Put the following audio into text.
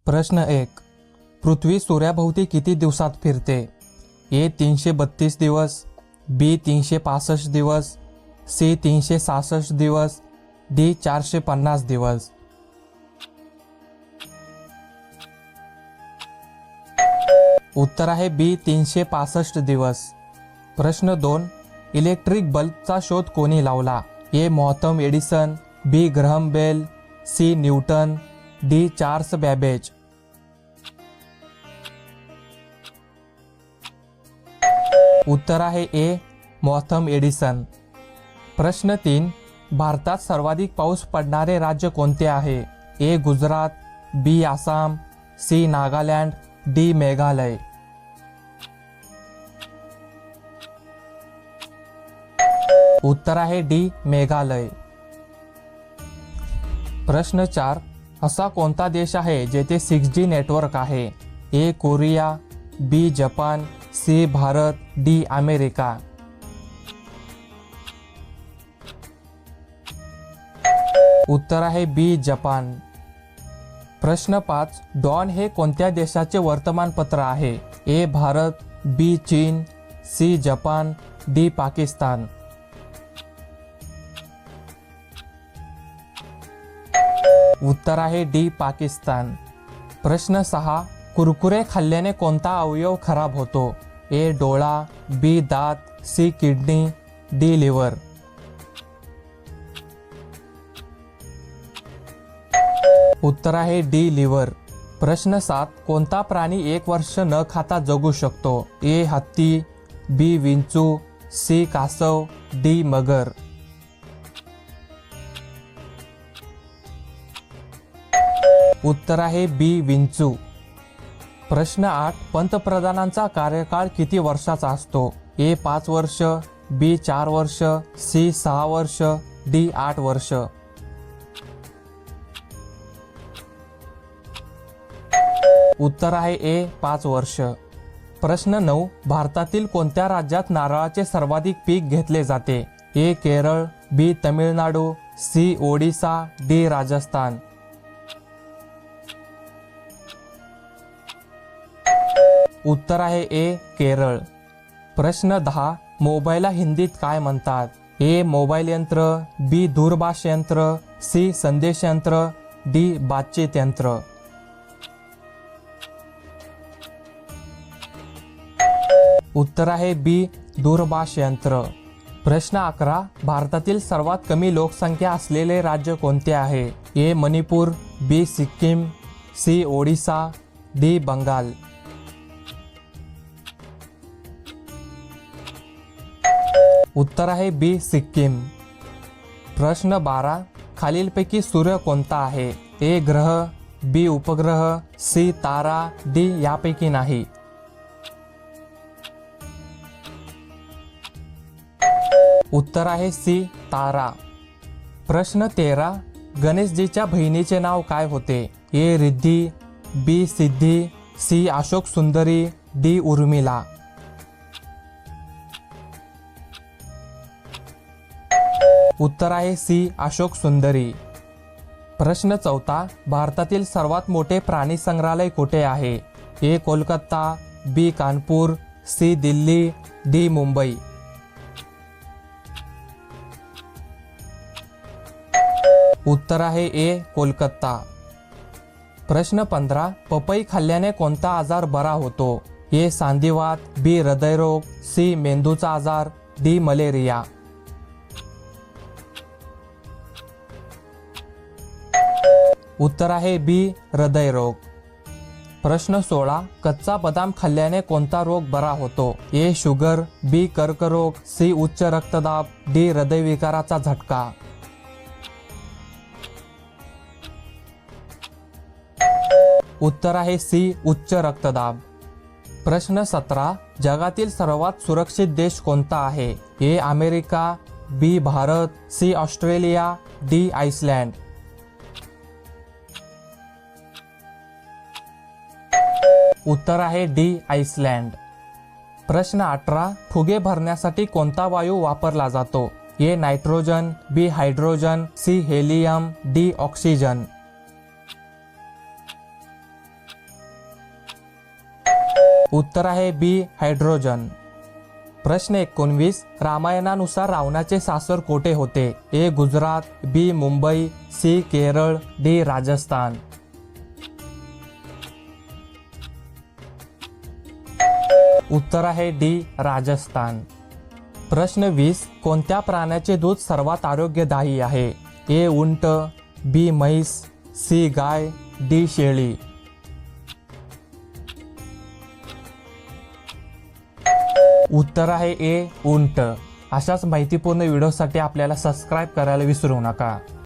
प्रश्न 1. पृथ्वी सूर्याभोवती किती दिवसात फिरते? ए 332 दिवस, बी 365 दिवस, सी 366 दिवस, डी 450 दिवस. उत्तर आहे बी 365 दिवस. प्रश्न 2. इलेक्ट्रिक बल्बचा शोध कोणी लावला? ए मॉथम Edison, B Graham Bell, C Newton, D Charles Babbage. उत्तर आहे ए मॉथम एडिसन. प्रश्न 3. भारतात सर्वाधिक पाऊस पडणारे राज्य कोणते आहे? ए गुजरात, बी आसाम, सी नागालँड, डी मेघालय. उत्तर आहे डी मेघालय. प्रश्न 4. असा कोणता देश आहे जेथे 6G नेटवर्क आहे? A Korea, B Japan, C Bharat, D America. उत्तर आहे बी जपान. प्रश्न 5. डॉन हे कोणत्या देशाचे वर्तमानपत्र आहे? ए भारत, बी चीन, सी जपान, डी पाकिस्तान. उत्तर आहे डी पाकिस्तान. प्रश्न 6. कुरकुरे खाल्ल्याने कोणता अवयव खराब होतो? ए डोळा, बी दात, सी किडनी, डी लिव्हर. उत्तर आहे डी लिव्हर. प्रश्न 7. कोणता प्राणी 1 वर्ष न खाता जगू शकतो? ए हत्ती, बी विंचू, सी कासव, डी मगर. उत्तर आहे बी विंचू. प्रश्न 8. पंतप्रधानांचा कार्यकाळ किती वर्षाचा असतो? ए 5 वर्ष, बी 4 वर्ष, सी 6 वर्ष, डी 8 वर्ष. उत्तर आहे ए 5 वर्ष. प्रश्न 9. भारतातील कोणत्या राज्यात नारळाचे सर्वाधिक पीक घेतले जाते? ए केरळ, बी तमिळनाडू, सी ओडिसा, डी राजस्थान. उत्तर आहे ए केरळ. प्रश्न 10. मोबाईलला हिंदीत काय म्हणतात? ए मोबाईल यंत्र, बी दूरभाष यंत्र, सी संदेश यंत्र, डी बातचीत यंत्र. उत्तर आहे बी दूरभाष यंत्र. प्रश्न 11. भारतातील सर्वात कमी लोकसंख्या असलेले राज्य कोणते आहे? ए मणिपूर, बी सिक्कीम, सी ओडिसा, डी बंगाल. उत्तर आहे बी सिक्कीम. प्रश्न 12. खालीलपैकी सूर्य कोणता आहे? ए ग्रह, बी उपग्रह, सी तारा, डी यापैकी नाही. उत्तर आहे सी तारा. प्रश्न 13. गणेशजीच्या बहिणीचे नाव काय होते? ए रिद्धी, बी सिद्धी, सी अशोक सुंदरी, डी उर्मिला. उत्तर आहे सी अशोक सुंदरी. प्रश्न 14. भारतातील सर्वात मोठे प्राणी संग्रहालय कुठे आहे? ए कोलकाता, बी कानपूर, सी दिल्ली, डी मुंबई. उत्तर आहे ए कोलकाता. प्रश्न 15. पपई खाल्ल्याने कोणता आजार बरा होतो? ए सांधिवात, बी हृदयरोग, सी मेंदूचा आजार, डी मलेरिया. उत्तर आहे बी हृदयरोग. प्रश्न 16. कच्चा बदाम खाल्ल्याने कोणता रोग बरा होतो? ए शुगर, बी कर्करोग, सी उच्च रक्तदाब, डी हृदयविकाराचा झटका. उत्तर आहे सी उच्च रक्तदाब. प्रश्न 17. जगातील सर्वात सुरक्षित देश कोणता आहे? A America, B Bharat, C Australia, D Iceland. उत्तर आहे डी आइसलँड. प्रश्न 18. फुगे भरण्यासाठी कोणता वायू वापरला जातो? A nitrogen, B hydrogen, C helium, D oxygen. उत्तर आहे बी हायड्रोजन. प्रश्न 19. रामायणानुसार रावणाचे सासर कोठे होते? ए गुजरात, बी मुंबई, सी केरळ, डी राजस्थान. उत्तर आहे डी राजस्थान. प्रश्न 20. कोणत्या प्राण्याचे दूध सर्वात आरोग्यदायी आहे? ए उंट, बी म्हैस, सी गाय, डी शेळी. उत्तर आहे ए उंट. अशाच माहितीपूर्ण व्हिडिओसाठी आपल्याला सबस्क्राईब करायला विसरू नका.